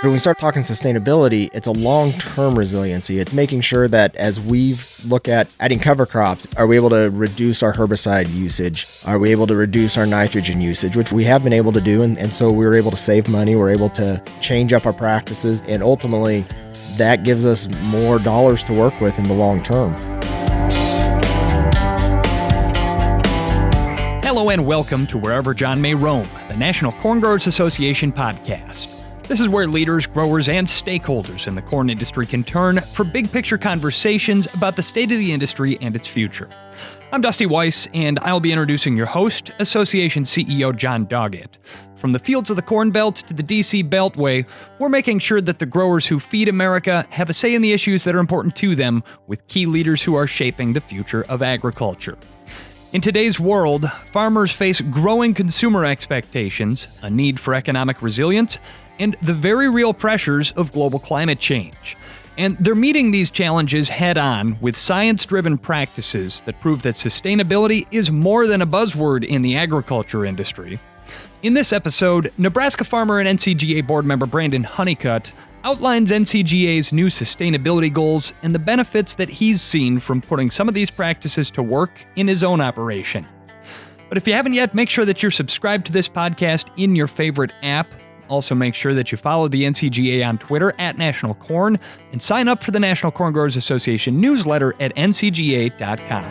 When we start talking sustainability, it's a long-term resiliency. It's making sure that as we look at adding cover crops, are we able to reduce our herbicide usage? Are we able to reduce our nitrogen usage, which we have been able to do. And so we were able to save money. We're able to change up our practices. And ultimately, that gives us more dollars to work with in the long term. Hello and welcome to Wherever John May Roam, the National Corn Growers Association podcast. This is where leaders, growers, and stakeholders in the corn industry can turn for big-picture conversations about the state of the industry and its future. I'm Dusty Weiss, and I'll be introducing your host, Association CEO John Doggett. From the fields of the Corn Belt to the D.C. Beltway, we're making sure that the growers who feed America have a say in the issues that are important to them, with key leaders who are shaping the future of agriculture. In today's world, farmers face growing consumer expectations, a need for economic resilience, and the very real pressures of global climate change. And they're meeting these challenges head-on with science-driven practices that prove that sustainability is more than a buzzword in the agriculture industry. In this episode, Nebraska farmer and NCGA board member Brandon Hunnicutt outlines NCGA's new sustainability goals and the benefits that he's seen from putting some of these practices to work in his own operation. But if you haven't yet, make sure that you're subscribed to this podcast in your favorite app. Also, make sure that you follow the NCGA on Twitter at National Corn and sign up for the National Corn Growers Association newsletter at ncga.com.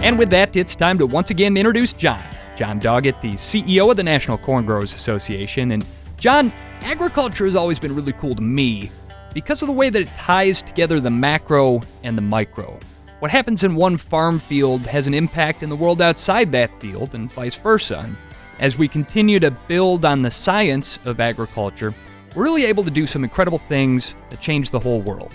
And with that, it's time to once again introduce John Doggett, the CEO of the National Corn Growers Association. And John, agriculture has always been really cool to me because of the way that it ties together the macro and the micro. What happens in one farm field has an impact in the world outside that field and vice versa. And as we continue to build on the science of agriculture, we're really able to do some incredible things that change the whole world.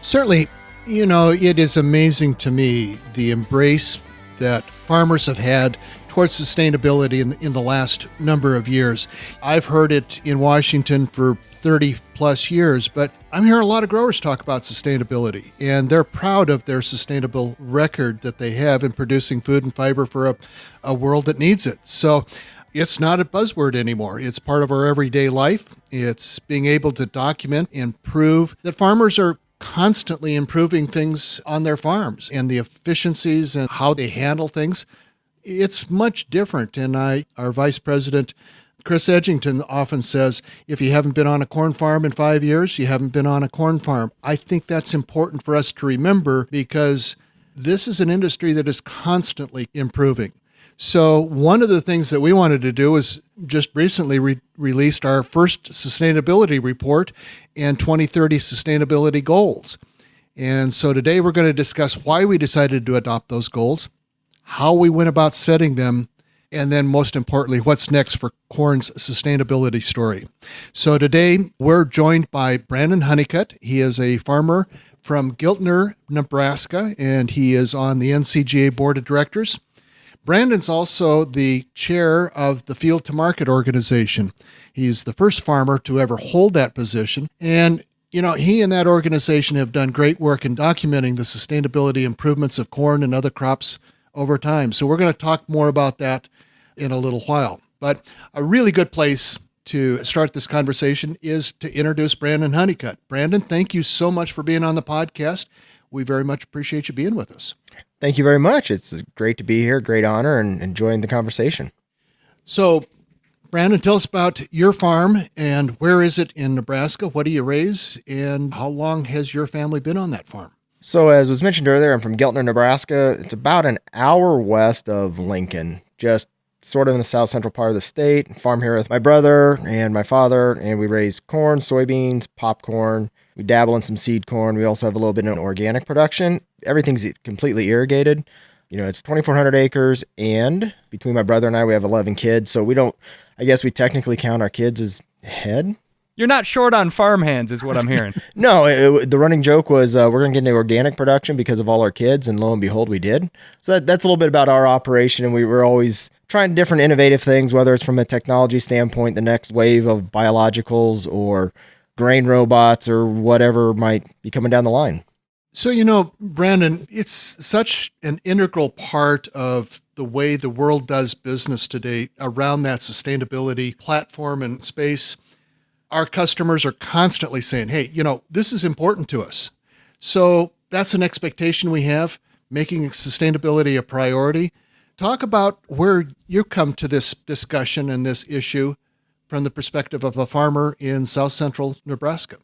Certainly, it is amazing to me the embrace that farmers have had towards sustainability in the last number of years. I've heard it in Washington for 30 plus years, but I'm hearing a lot of growers talk about sustainability, and they're proud of their sustainable record that they have in producing food and fiber for a world that needs it. So it's not a buzzword anymore. It's part of our everyday life. It's being able to document and prove that farmers are constantly improving things on their farms and the efficiencies and how they handle things. It's much different. And our vice president, Chris Edgington, often says, if you haven't been on a corn farm in 5 years, you haven't been on a corn farm. I think that's important for us to remember because this is an industry that is constantly improving. So one of the things that we wanted to do is just recently released our first sustainability report and 2030 sustainability goals. And so today we're going to discuss why we decided to adopt those goals, how we went about setting them, and then most importantly, what's next for corn's sustainability story. So today we're joined by Brandon Hunnicutt. He is a farmer from Giltner, Nebraska, and he is on the NCGA board of directors. Brandon's also the chair of the Field to Market organization. He's the first farmer to ever hold that position. And, he and that organization have done great work in documenting the sustainability improvements of corn and other crops over time. So we're going to talk more about that in a little while. But a really good place to start this conversation is to introduce Brandon Hunnicutt. Brandon, thank you so much for being on the podcast. We very much appreciate you being with us. Thank you very much. It's great to be here. Great honor and enjoying the conversation. So, Brandon, tell us about your farm and where is it in Nebraska? What do you raise? And how long has your family been on that farm? So as was mentioned earlier, I'm from Giltner, Nebraska. It's about an hour west of Lincoln, just sort of in the south central part of the state. I farm here with my brother and my father, and we raise corn, soybeans, popcorn. We dabble in some seed corn. We also have a little bit of organic production. Everything's completely irrigated. It's 2,400 acres, and between my brother and I, we have 11 kids. So I guess we technically count our kids as head. You're not short on farm hands, is what I'm hearing. No, the running joke was we're going to get into organic production because of all our kids, and lo and behold, we did. So that's a little bit about our operation, and we were always trying different innovative things, whether it's from a technology standpoint, the next wave of biologicals or grain robots or whatever might be coming down the line. So, Brandon, it's such an integral part of the way the world does business today around that sustainability platform and space. Our customers are constantly saying, hey, this is important to us. So that's an expectation we have, making sustainability a priority. Talk about where you come to this discussion and this issue from the perspective of a farmer in South Central Nebraska.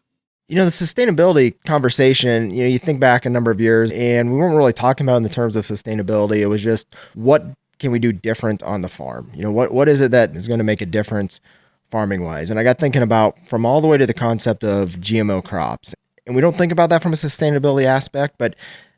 The sustainability conversation, you think back a number of years and we weren't really talking about it in the terms of sustainability. It was just, what can we do different on the farm? What is it that is going to make a difference farming wise? And I got thinking about from all the way to the concept of GMO crops. And we don't think about that from a sustainability aspect, but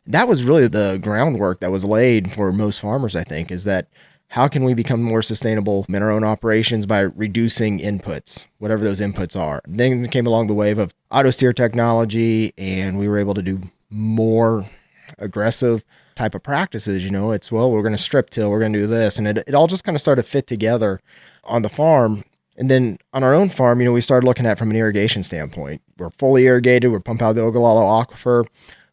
that was really the groundwork that was laid for most farmers, I think, is that how can we become more sustainable in our own operations by reducing inputs, whatever those inputs are? Then came along the wave of auto steer technology, and we were able to do more aggressive type of practices. It's, well, we're going to strip till, we're going to do this. And it all just kind of started to fit together on the farm. And then on our own farm, we started looking at it from an irrigation standpoint. We're fully irrigated. We're pump out the Ogallala Aquifer.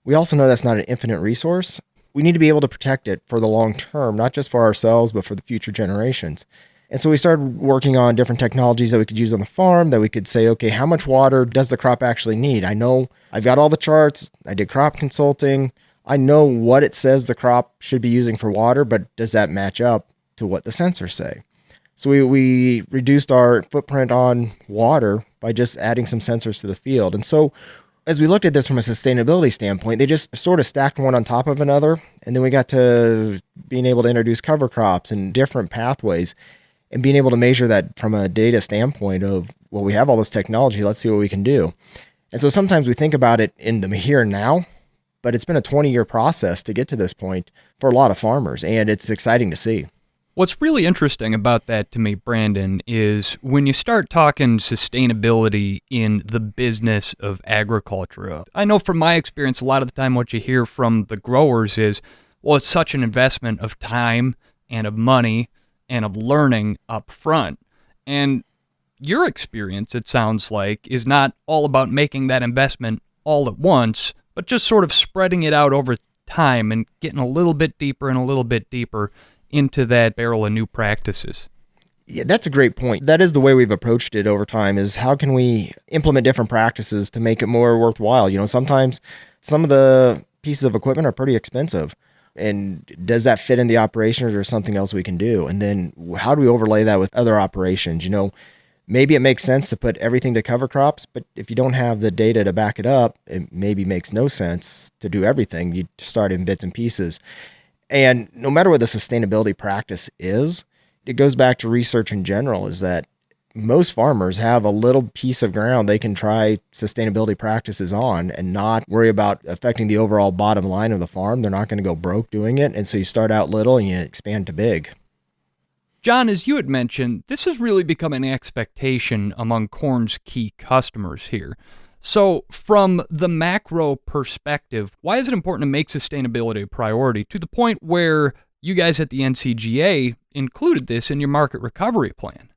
We also know that's not an infinite resource. We need to be able to protect it for the long term, not just for ourselves, but for the future generations. And so we started working on different technologies that we could use on the farm, that we could say, okay, how much water does the crop actually need? I know I've got all the charts. I did crop consulting. I know what it says the crop should be using for water, but does that match up to what the sensors say? So we reduced our footprint on water by just adding some sensors to the field. And so as we looked at this from a sustainability standpoint, they just sort of stacked one on top of another. And then we got to being able to introduce cover crops and different pathways and being able to measure that from a data standpoint of, well, we have all this technology, let's see what we can do. And so sometimes we think about it in the here and now, but it's been a 20-year process to get to this point for a lot of farmers, and it's exciting to see. What's really interesting about that to me, Brandon, is when you start talking sustainability in the business of agriculture. I know from my experience, a lot of the time what you hear from the growers is, well, it's such an investment of time and of money and of learning up front. And your experience, it sounds like, is not all about making that investment all at once, but just sort of spreading it out over time and getting a little bit deeper and a little bit deeper into that barrel of new practices. Yeah, that's a great point. That is the way we've approached it over time, is how can we implement different practices to make it more worthwhile? Sometimes some of the pieces of equipment are pretty expensive. And does that fit in the operations, or something else we can do? And then how do we overlay that with other operations? Maybe it makes sense to put everything to cover crops, but if you don't have the data to back it up, it maybe makes no sense to do everything. You start in bits and pieces. And no matter what the sustainability practice is, it goes back to research in general, is that most farmers have a little piece of ground they can try sustainability practices on and not worry about affecting the overall bottom line of the farm. They're not going to go broke doing it. And so you start out little and you expand to big. John, as you had mentioned, this has really become an expectation among corn's key customers here. So from the macro perspective, why is it important to make sustainability a priority to the point where you guys at the NCGA included this in your market recovery plan?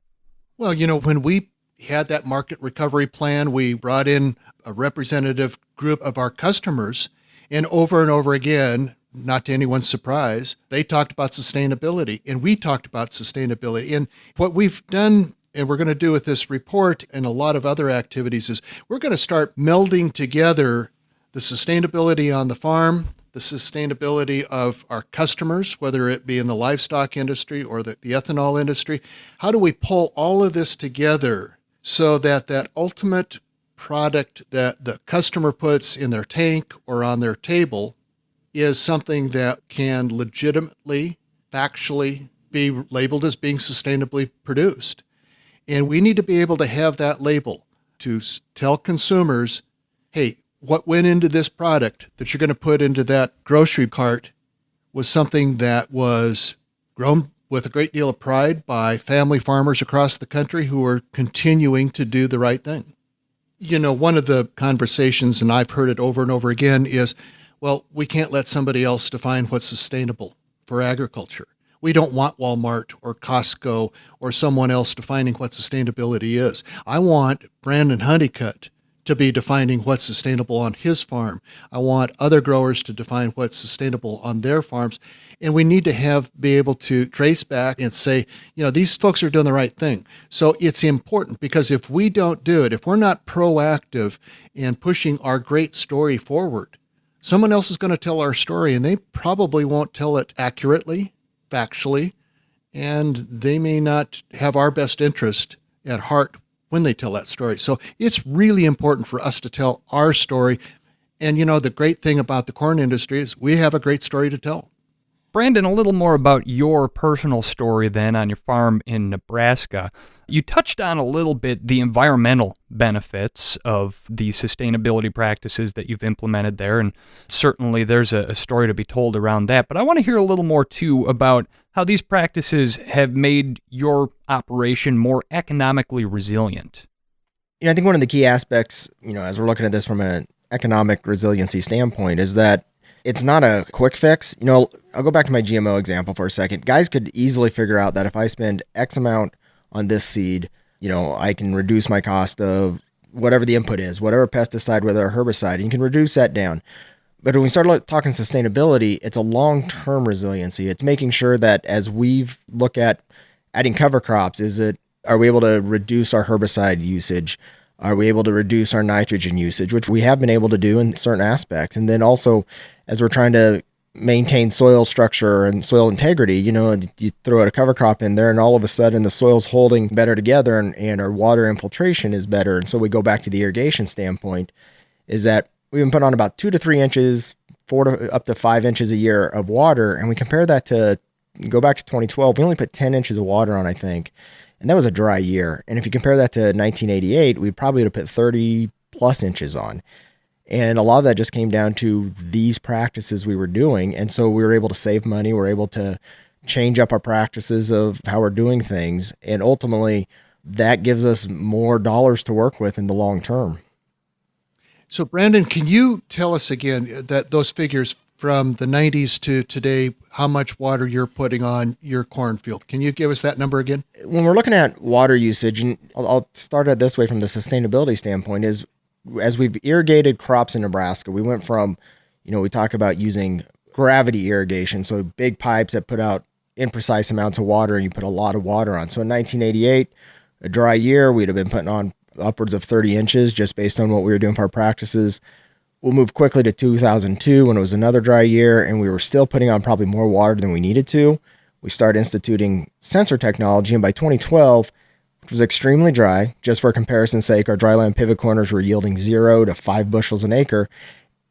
Well, when we had that market recovery plan, we brought in a representative group of our customers, and over again, not to anyone's surprise, they talked about sustainability, and we talked about sustainability. And what we've done, and we're going to do with this report and a lot of other activities, is we're going to start melding together the sustainability on the farm, the sustainability of our customers, whether it be in the livestock industry or the ethanol industry. How do we pull all of this together so that that ultimate product that the customer puts in their tank or on their table is something that can legitimately, factually be labeled as being sustainably produced? And we need to be able to have that label to tell consumers, hey, what went into this product that you're going to put into that grocery cart was something that was grown with a great deal of pride by family farmers across the country who are continuing to do the right thing. One of the conversations, and I've heard it over and over again, is, well, we can't let somebody else define what's sustainable for agriculture. We don't want Walmart or Costco or someone else defining what sustainability is. I want Brandon Hunnicutt to be defining what's sustainable on his farm. I want other growers to define what's sustainable on their farms. And we need to be able to trace back and say, these folks are doing the right thing. So it's important, because if we don't do it, if we're not proactive in pushing our great story forward, someone else is going to tell our story, and they probably won't tell it accurately, factually, and they may not have our best interest at heart when they tell that story. So it's really important for us to tell our story. And the great thing about the corn industry is we have a great story to tell. Brandon, a little more about your personal story then on your farm in Nebraska. You touched on a little bit the environmental benefits of the sustainability practices that you've implemented there, and certainly there's a story to be told around that. But I want to hear a little more, too, about how these practices have made your operation more economically resilient. I think one of the key aspects, as we're looking at this from an economic resiliency standpoint, is that it's not a quick fix. I'll go back to my GMO example for a second. Guys could easily figure out that if I spend X amount on this seed, I can reduce my cost of whatever the input is, whatever pesticide, whether a herbicide, and you can reduce that down. But when we start talking sustainability, it's a long-term resiliency. It's making sure that as we look at adding cover crops, are we able to reduce our herbicide usage? Are we able to reduce our nitrogen usage, which we have been able to do in certain aspects? And then also, as we're trying to maintain soil structure and soil integrity, you throw out a cover crop in there and all of a sudden the soil's holding better together and our water infiltration is better. And so we go back to the irrigation standpoint, is that we've been put on about 2 to 3 inches, 4 to up to 5 inches a year of water. And we compare that to, go back to 2012, we only put 10 inches of water on, I think. And that was a dry year. And if you compare that to 1988, we probably would have put 30 plus inches on. And a lot of that just came down to these practices we were doing. And so we were able to save money. We're able to change up our practices of how we're doing things. And ultimately, that gives us more dollars to work with in the long term. So, Brandon, can you tell us again that those figures from the 90s to today, how much water you're putting on your cornfield? Can you give us that number again? When we're looking at water usage, and I'll start it this way from the sustainability standpoint, is as we've irrigated crops in Nebraska, we went from, we talk about using gravity irrigation, so big pipes that put out imprecise amounts of water and you put a lot of water on. So in 1988, a dry year, we'd have been putting on upwards of 30 inches just based on what we were doing for our practices. We'll move quickly to 2002 when it was another dry year and we were still putting on probably more water than we needed to. We started instituting sensor technology, and by 2012, which was extremely dry, just for comparison's sake, our dryland pivot corners were yielding 0 to 5 bushels an acre,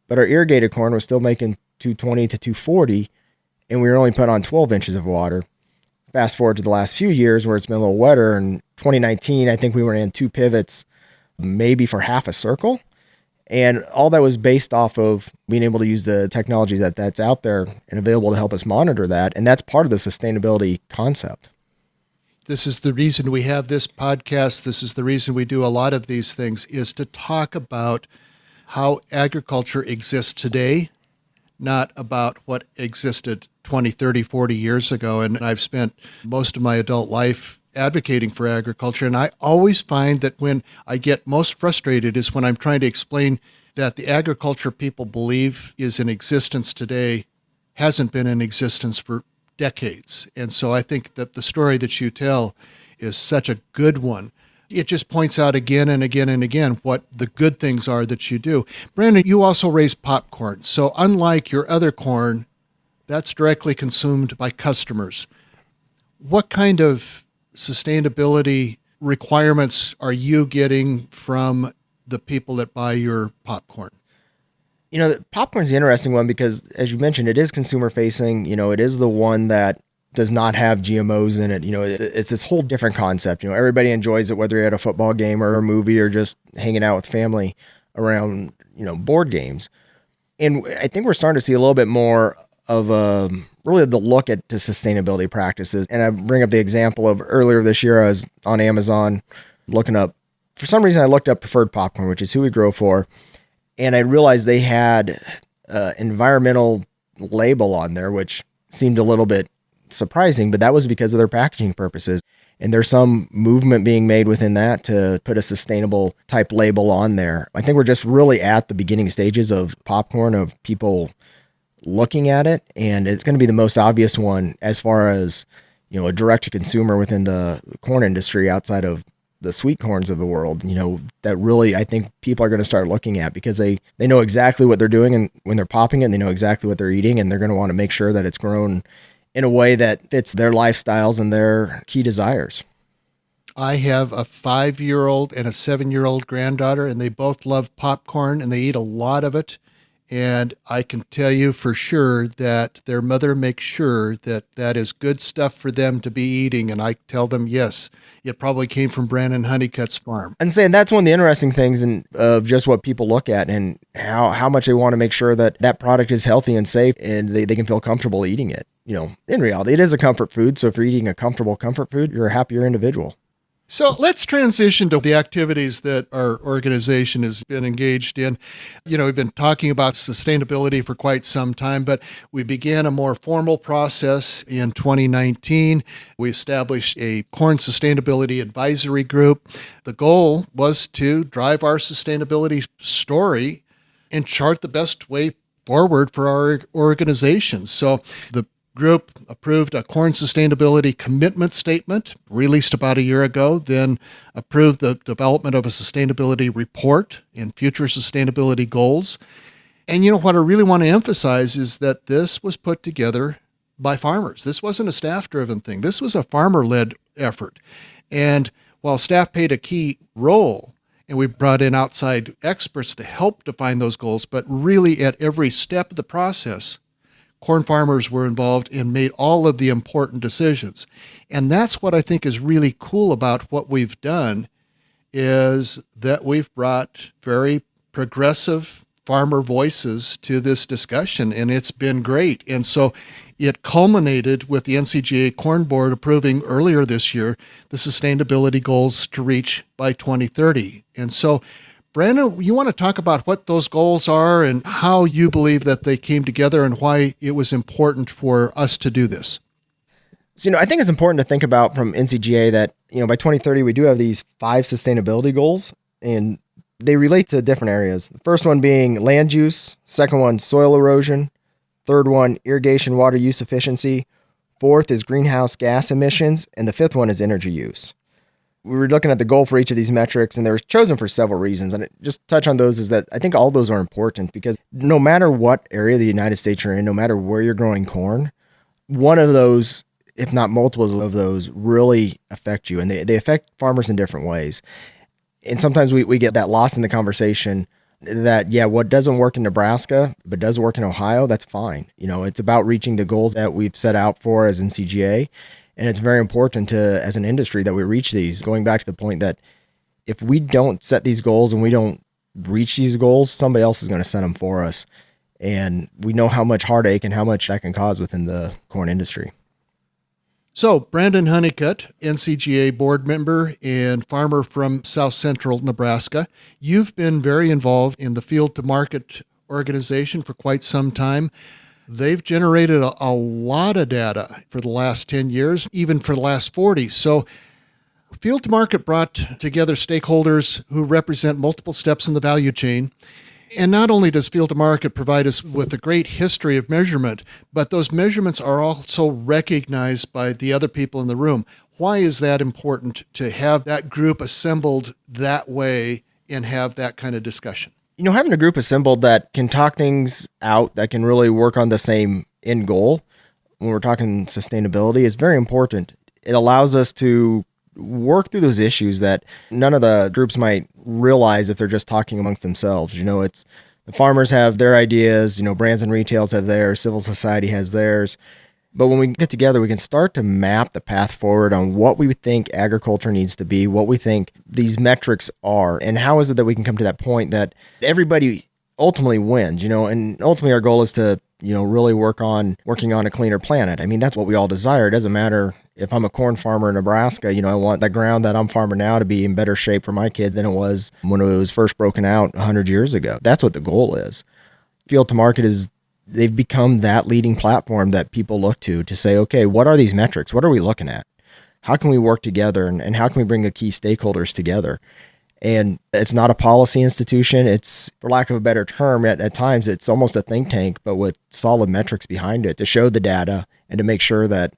but our irrigated corn was still making 220 to 240, and we were only put on 12 inches of water. Fast forward to the last few years where it's been a little wetter. In 2019, I think we were in 2 pivots, maybe for half a circle. And all that was based off of being able to use the technology that's out there and available to help us monitor that. And that's part of the sustainability concept. This is the reason we have this podcast. This is the reason we do a lot of these things, is to talk about how agriculture exists today, not about what existed 20, 30, 40 years ago. And I've spent most of my adult life advocating for agriculture. And I always find that when I get most frustrated is when I'm trying to explain that the agriculture people believe is in existence today hasn't been in existence for decades. And so I think that the story that you tell is such a good one. It just points out again and again and again what the good things are that you do. Brandon, you also raise popcorn. So unlike your other corn, that's directly consumed by customers. What kind of sustainability requirements are you getting from the people that buy your popcorn? The popcorn's the interesting one because, as you mentioned, it is consumer facing. It is the one that does not have GMOs in it. It's this whole different concept. Everybody enjoys it, whether you're at a football game or a movie or just hanging out with family around, board games. And I think we're starting to see a little bit more of really the look at to sustainability practices. And I bring up the example of earlier this year, I was on Amazon looking up, for some reason I looked up preferred popcorn, which is who we grow for. And I realized they had environmental label on there, which seemed a little bit surprising, but that was because of their packaging purposes. And there's some movement being made within that to put a sustainable type label on there. I think we're just really at the beginning stages of popcorn, of people looking at it. And it's going to be the most obvious one as far as, a direct to consumer within the corn industry outside of the sweet corns of the world, that really I think people are going to start looking at, because they know exactly what they're doing, and when they're popping it, they know exactly what they're eating, and they're going to want to make sure that it's grown in a way that fits their lifestyles and their key desires. I have a 5-year-old and a 7-year-old granddaughter, and they both love popcorn, and they eat a lot of it. And I can tell you for sure that their mother makes sure that that is good stuff for them to be eating. And I tell them, yes, it probably came from Brandon Hunnicutt's farm. And saying that's one of the interesting things of just what people look at and how much they want to make sure that that product is healthy and safe and they can feel comfortable eating it. In reality, it is a comfort food. So if you're eating a comfortable comfort food, you're a happier individual. So let's transition to the activities that our organization has been engaged in. We've been talking about sustainability for quite some time, but we began a more formal process in 2019. We established a corn sustainability advisory group. The goal was to drive our sustainability story and chart the best way forward for our organization. So the group approved a corn sustainability commitment statement released about a year ago, then approved the development of a sustainability report and future sustainability goals. And what I really want to emphasize is that this was put together by farmers. This wasn't a staff-driven thing. This was a farmer-led effort. And while staff played a key role, and we brought in outside experts to help define those goals, but really at every step of the process, corn farmers were involved and made all of the important decisions. And that's what I think is really cool about what we've done, is that we've brought very progressive farmer voices to this discussion, and it's been great. And so it culminated with the NCGA Corn Board approving earlier this year the sustainability goals to reach by 2030. And so Brandon, you want to talk about what those goals are and how you believe that they came together and why it was important for us to do this? So, I think it's important to think about from NCGA that, by 2030, we do have these 5 sustainability goals, and they relate to different areas. The first one being land use, second one, soil erosion, third one, irrigation water use efficiency, fourth is greenhouse gas emissions, and the fifth one is energy use. We were looking at the goal for each of these metrics, and they were chosen for several reasons. And just touch on those is that I think all those are important, because no matter what area of the United States you're in, no matter where you're growing corn, one of those, if not multiples of those, really affect you. And they affect farmers in different ways. And sometimes we get that lost in the conversation that, what doesn't work in Nebraska, but does work in Ohio, that's fine. It's about reaching the goals that we've set out for as NCGA. And it's very important as an industry that we reach these, going back to the point that if we don't set these goals and we don't reach these goals, somebody else is going to set them for us. And we know how much heartache and how much that can cause within the corn industry. So Brandon Hunnicutt, NCGA board member and farmer from South Central Nebraska, you've been very involved in the Field to Market organization for quite some time. They've generated a lot of data for the last 10 years, even for the last 40. So Field to Market brought together stakeholders who represent multiple steps in the value chain. And not only does Field to Market provide us with a great history of measurement, but those measurements are also recognized by the other people in the room. Why is that important to have that group assembled that way and have that kind of discussion? Having a group assembled that can talk things out, that can really work on the same end goal when we're talking sustainability is very important. It allows us to work through those issues that none of the groups might realize if they're just talking amongst themselves. It's the farmers have their ideas, brands and retails have theirs, civil society has theirs. But when we get together, we can start to map the path forward on what we think agriculture needs to be, what we think these metrics are, and how is it that we can come to that point that everybody ultimately wins, and ultimately our goal is to, really working on a cleaner planet. I mean, that's what we all desire. It doesn't matter if I'm a corn farmer in Nebraska, I want the ground that I'm farming now to be in better shape for my kids than it was when it was first broken out 100 years ago. That's what the goal is. Field to Market is they've become that leading platform that people look to say, okay, what are these metrics? What are we looking at? How can we work together, and how can we bring the key stakeholders together? And it's not a policy institution. It's, for lack of a better term, at times it's almost a think tank, but with solid metrics behind it to show the data and to make sure that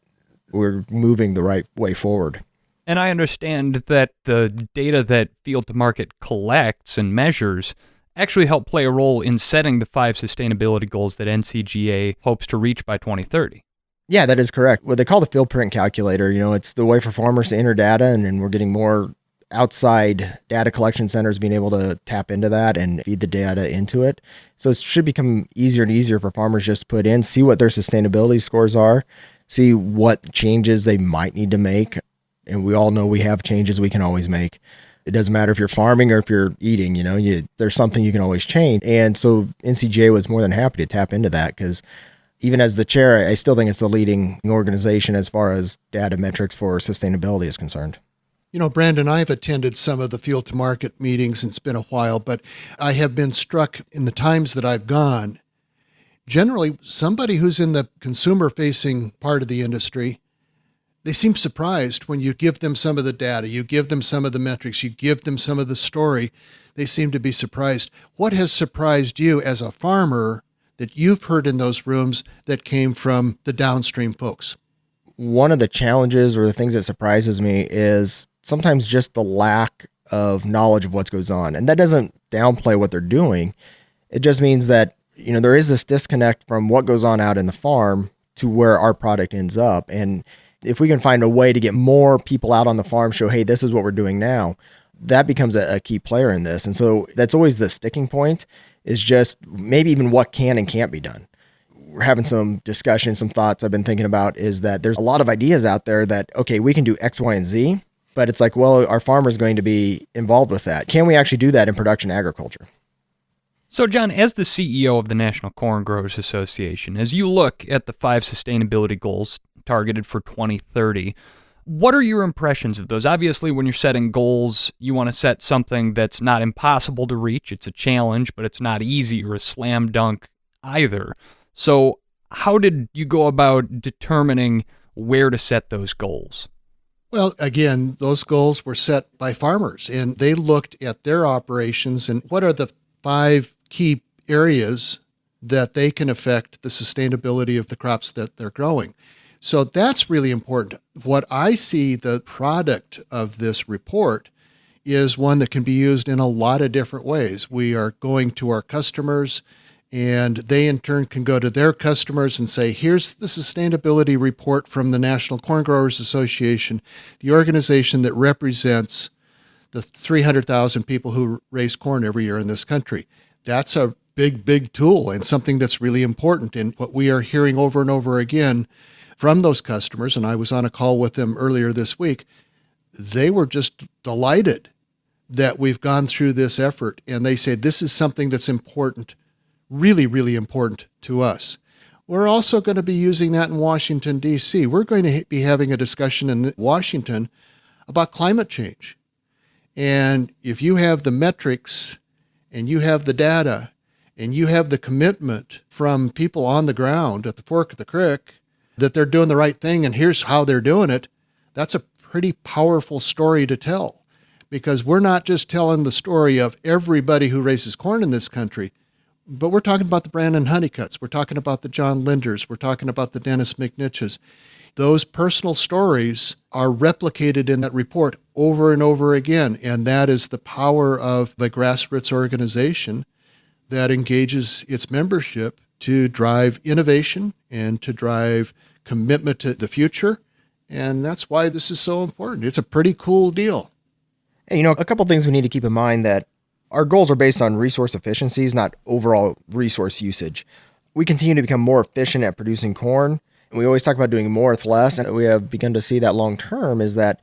we're moving the right way forward. And I understand that the data that Field to Market collects and measures actually help play a role in setting the 5 sustainability goals that NCGA hopes to reach by 2030. Yeah, that is correct. What they call the field print calculator, it's the way for farmers to enter data, and we're getting more outside data collection centers being able to tap into that and feed the data into it. So it should become easier and easier for farmers just to put in, see what their sustainability scores are, see what changes they might need to make. And we all know we have changes we can always make. It doesn't matter if you're farming or if you're eating, there's something you can always change. And so NCGA was more than happy to tap into that, because even as the chair, I still think it's the leading organization as far as data metrics for sustainability is concerned. Brandon, I've attended some of the Field to Market meetings, and it's been a while, but I have been struck in the times that I've gone. Generally, somebody who's in the consumer-facing part of the industry, they seem surprised when you give them some of the data, you give them some of the metrics, you give them some of the story. They seem to be surprised. What has surprised you as a farmer that you've heard in those rooms that came from the downstream folks? One of the challenges or the things that surprises me is sometimes just the lack of knowledge of what goes on. And that doesn't downplay what they're doing. It just means that, there is this disconnect from what goes on out in the farm to where our product ends up. And if we can find a way to get more people out on the farm, show, hey, this is what we're doing now, that becomes a key player in this. And so that's always the sticking point, is just maybe even what can and can't be done. We're having some discussion, some thoughts I've been thinking about is that there's a lot of ideas out there that, okay, we can do X, Y, and Z, but it's like, well, our farmer's going to be involved with that. Can we actually do that in production agriculture? So, John, as the CEO of the National Corn Growers Association, as you look at the 5 sustainability goals targeted for 2030, what are your impressions of those? Obviously, when you're setting goals, you want to set something that's not impossible to reach. It's a challenge, but it's not easy or a slam dunk either. So how did you go about determining where to set those goals? Well, again, those goals were set by farmers, and they looked at their operations and what are the 5 key areas that they can affect the sustainability of the crops that they're growing. So that's really important. What I see the product of this report is one that can be used in a lot of different ways. We are going to our customers, and they in turn can go to their customers and say, here's the sustainability report from the National Corn Growers Association, the organization that represents the 300,000 people who raise corn every year in this country. That's a big tool and something that's really important. And what we are hearing over and over again from those customers, and I was on a call with them earlier this week, they were just delighted that we've gone through this effort. And they say, this is something that's important, really important to us. We're also going to be using that in Washington, D.C. We're going to be having a discussion in Washington about climate change. And if you have the metrics and you have the data and you have the commitment from people on the ground at the fork of the creek that they're doing the right thing and here's how they're doing it, that's a pretty powerful story to tell, because we're not just telling the story of everybody who raises corn in this country, but we're talking about the Brandon Hunnicuts, we're talking about the John Linders, we're talking about the Dennis McNitches. Those personal stories are replicated in that report over and over again, and that is the power of the grassroots organization that engages its membership to drive innovation and to drive commitment to the future. And that's why this is so important. It's a pretty cool deal. And, a couple things we need to keep in mind that our goals are based on resource efficiencies, not overall resource usage. We continue to become more efficient at producing corn. And we always talk about doing more with less. And we have begun to see that long term is that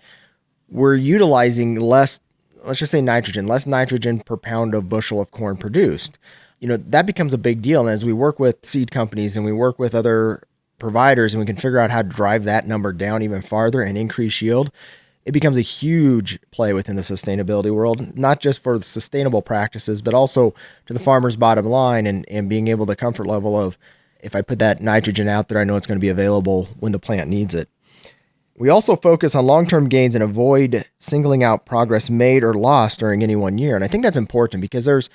we're utilizing less, let's just say less nitrogen per pound of bushel of corn produced. That becomes a big deal. And as we work with seed companies and we work with other providers and we can figure out how to drive that number down even farther and increase yield, it becomes a huge play within the sustainability world, not just for the sustainable practices, but also to the farmer's bottom line and being able to comfort level of, If I put that nitrogen out there, I know it's going to be available when the plant needs it. We also focus on long-term gains and avoid singling out progress made or lost during any one year. And I think that's important because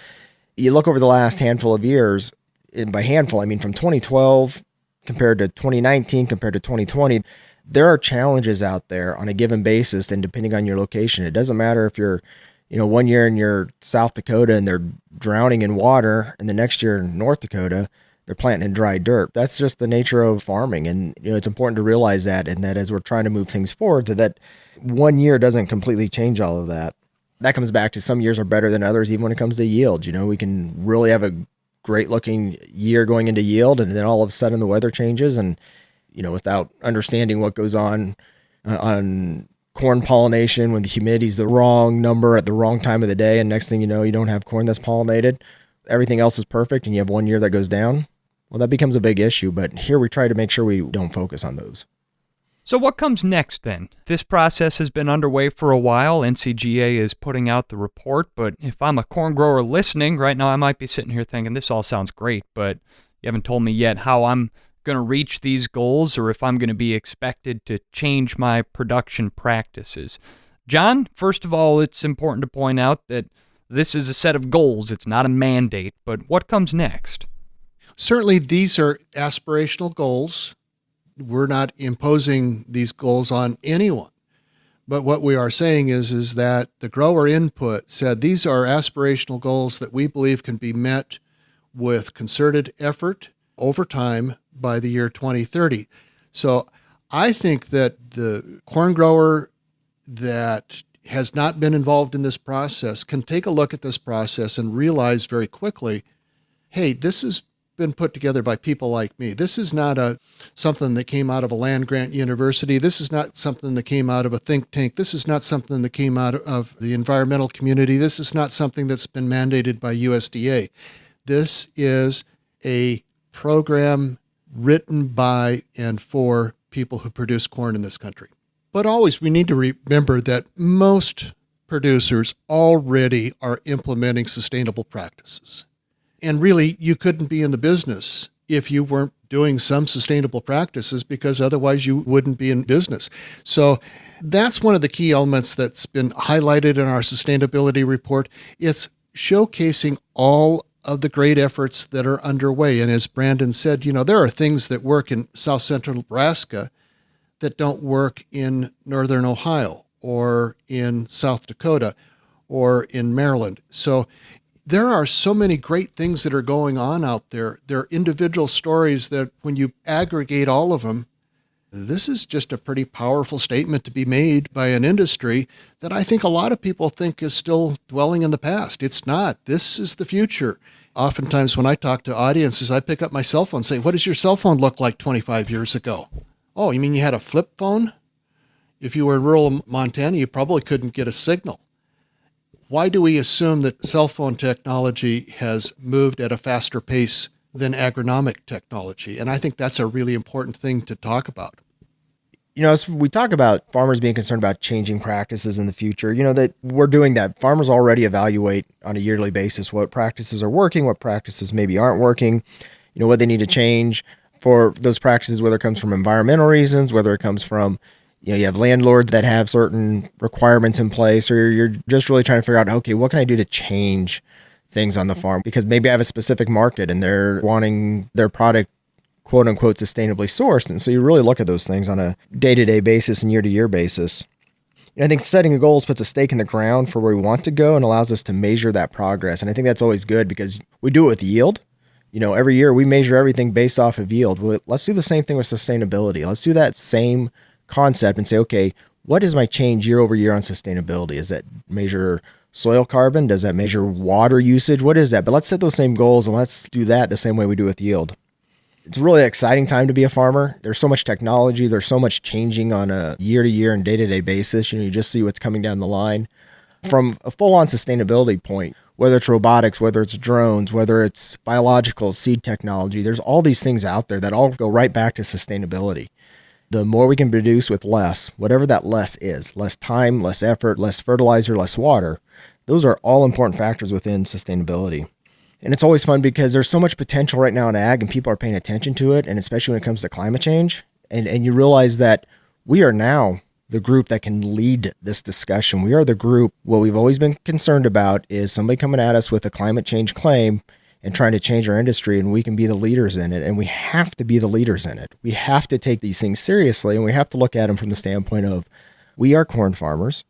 you look over the last handful of years, and by handful, I mean from 2012 compared to 2019, compared to 2020, there are challenges out there on a given basis. And depending on your location, it doesn't matter if you're, 1 year in your South Dakota and they're drowning in water, and the next year in North Dakota, they're planting in dry dirt. That's just the nature of farming. And, it's important to realize that, and that as we're trying to move things forward, that 1 year doesn't completely change all of that. That comes back to some years are better than others, even when it comes to yield. We can really have a great looking year going into yield, and then all of a sudden the weather changes, and, without understanding what goes on corn pollination, when the humidity's the wrong number at the wrong time of the day, and next thing you know, you don't have corn that's pollinated. Everything else is perfect, and you have 1 year that goes down. Well, that becomes a big issue, but here we try to make sure we don't focus on those. So what comes next then? This process has been underway for a while. NCGA is putting out the report, but if I'm a corn grower listening right now, I might be sitting here thinking this all sounds great, but you haven't told me yet how I'm going to reach these goals or if I'm going to be expected to change my production practices. John, first of all, it's important to point out that this is a set of goals. It's not a mandate, but what comes next? Certainly, these are aspirational goals. We're not imposing these goals on anyone. But what we are saying is that the grower input said these are aspirational goals that we believe can be met with concerted effort over time by the year 2030. So I think that the corn grower that has not been involved in this process can take a look at this process and realize very quickly, hey, this has been put together by people like me. This is not something that came out of a land-grant university. This is not something that came out of a think tank. This is not something that came out of the environmental community. This is not something that's been mandated by USDA. This is a program written by and for people who produce corn in this country. But always we need to remember that most producers already are implementing sustainable practices. And really, you couldn't be in the business if you weren't doing some sustainable practices, because otherwise you wouldn't be in business. So that's one of the key elements that's been highlighted in our sustainability report. It's showcasing all of the great efforts that are underway. And as Brandon said, there are things that work in South Central Nebraska that don't work in Northern Ohio or in South Dakota or in Maryland. So there are so many great things that are going on out there. There are individual stories that when you aggregate all of them, this is just a pretty powerful statement to be made by an industry that I think a lot of people think is still dwelling in the past. It's not. This is the future. Oftentimes when I talk to audiences, I pick up my cell phone and say, what does your cell phone look like 25 years ago? Oh, you mean you had a flip phone? If you were in rural Montana, you probably couldn't get a signal. Why do we assume that cell phone technology has moved at a faster pace than agronomic technology? And I think that's a really important thing to talk about. As we talk about farmers being concerned about changing practices in the future, that we're doing that. Farmers already evaluate on a yearly basis what practices are working, what practices maybe aren't working, what they need to change for those practices, whether it comes from environmental reasons, whether it comes from you have landlords that have certain requirements in place, or you're just really trying to figure out, okay, what can I do to change things on the farm? Because maybe I have a specific market and they're wanting their product, quote unquote, sustainably sourced. And so you really look at those things on a day-to-day basis and year-to-year basis. And I think setting goals puts a stake in the ground for where we want to go and allows us to measure that progress. And I think that's always good because we do it with yield. Every year we measure everything based off of yield. Well, let's do the same thing with sustainability. Let's do that same concept and say, okay, what is my change year over year on sustainability? Does that measure soil carbon? Does that measure water usage? What is that? But let's set those same goals and let's do that the same way we do with yield. It's a really exciting time to be a farmer. There's so much technology. There's so much changing on a year to year and day to day basis. You just see what's coming down the line from a full on sustainability point, whether it's robotics, whether it's drones, whether it's biological seed technology. There's all these things out there that all go right back to sustainability. The more we can produce with less, whatever that less is, less time, less effort, less fertilizer, less water, those are all important factors within sustainability. And it's always fun because there's so much potential right now in ag and people are paying attention to it. And especially when it comes to climate change. And you realize that we are now the group that can lead this discussion. We are the group. What we've always been concerned about is somebody coming at us with a climate change claim and trying to change our industry, and we can be the leaders in it. And we have to be the leaders in it. We have to take these things seriously, and we have to look at them from the standpoint of we are corn farmers.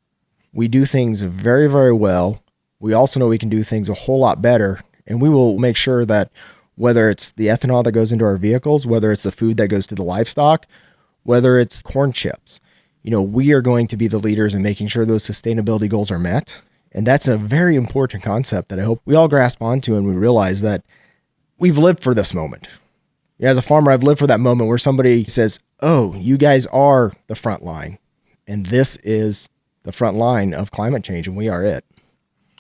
We do things very, very well. We also know we can do things a whole lot better, and we will make sure that whether it's the ethanol that goes into our vehicles, whether it's the food that goes to the livestock, whether it's corn chips, we are going to be the leaders in making sure those sustainability goals are met. And that's a very important concept that I hope we all grasp onto and we realize that we've lived for this moment. As a farmer, I've lived for that moment where somebody says, oh, you guys are the front line. And this is the front line of climate change, and we are it.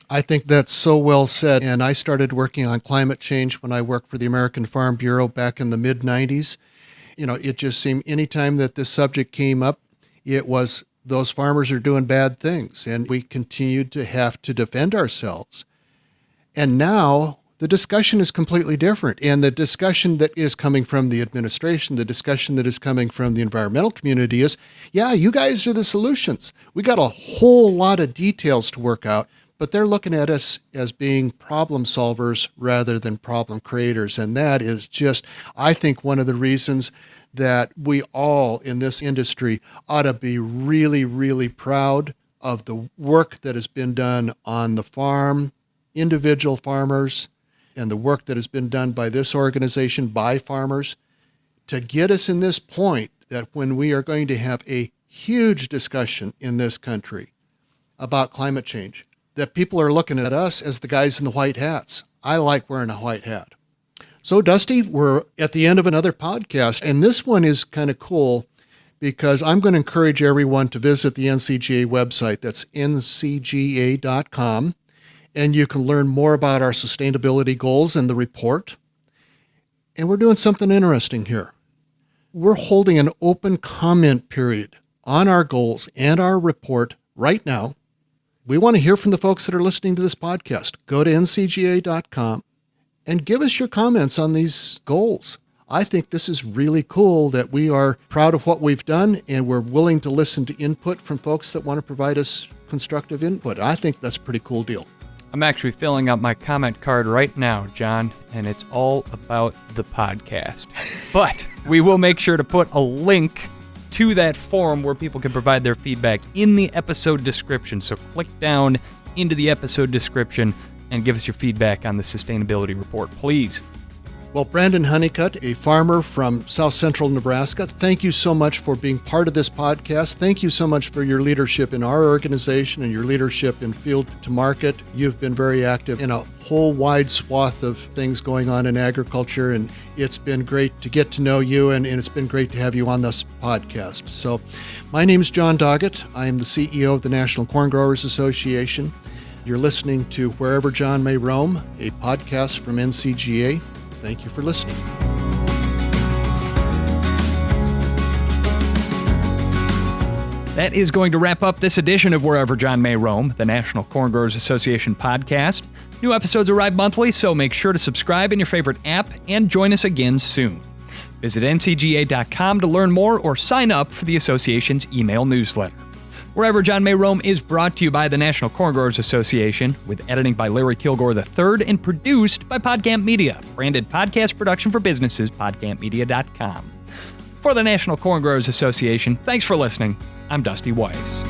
I think that's so well said. And I started working on climate change when I worked for the American Farm Bureau back in the mid-90s. It just seemed anytime that this subject came up, it was those farmers are doing bad things, and we continued to have to defend ourselves. And now the discussion is completely different. And the discussion that is coming from the administration, the discussion that is coming from the environmental community is, yeah, you guys are the solutions. We got a whole lot of details to work out, but they're looking at us as being problem solvers rather than problem creators. And that is just, I think, one of the reasons that we all in this industry ought to be really, really proud of the work that has been done on the farm, individual farmers, and the work that has been done by this organization, by farmers, to get us in this point that when we are going to have a huge discussion in this country about climate change, that people are looking at us as the guys in the white hats. I like wearing a white hat. So, Dusty, we're at the end of another podcast, and this one is kind of cool because I'm going to encourage everyone to visit the NCGA website. That's ncga.com, and you can learn more about our sustainability goals and the report. And we're doing something interesting here. We're holding an open comment period on our goals and our report right now. We want to hear from the folks that are listening to this podcast. Go to ncga.com. and give us your comments on these goals. I think this is really cool that we are proud of what we've done and we're willing to listen to input from folks that want to provide us constructive input. I think that's a pretty cool deal. I'm actually filling out my comment card right now, John, and it's all about the podcast. But we will make sure to put a link to that forum where people can provide their feedback in the episode description. So click down into the episode description and give us your feedback on the sustainability report, please. Well, Brandon Hunnicutt, a farmer from South Central Nebraska, thank you so much for being part of this podcast. Thank you so much for your leadership in our organization and your leadership in Field to Market. You've been very active in a whole wide swath of things going on in agriculture, and it's been great to get to know you, and it's been great to have you on this podcast. So my name is John Doggett. I am the CEO of the National Corn Growers Association. You're listening to Wherever John May Roam, a podcast from NCGA. Thank you for listening. That is going to wrap up this edition of Wherever John May Roam, the National Corn Growers Association podcast. New episodes arrive monthly, so make sure to subscribe in your favorite app and join us again soon. Visit ncga.com to learn more or sign up for the association's email newsletter. Wherever John May Roam is brought to you by the National Corn Growers Association, with editing by Larry Kilgore III and produced by Podcamp Media, branded podcast production for businesses, podcampmedia.com. For the National Corn Growers Association, thanks for listening. I'm Dusty Weiss.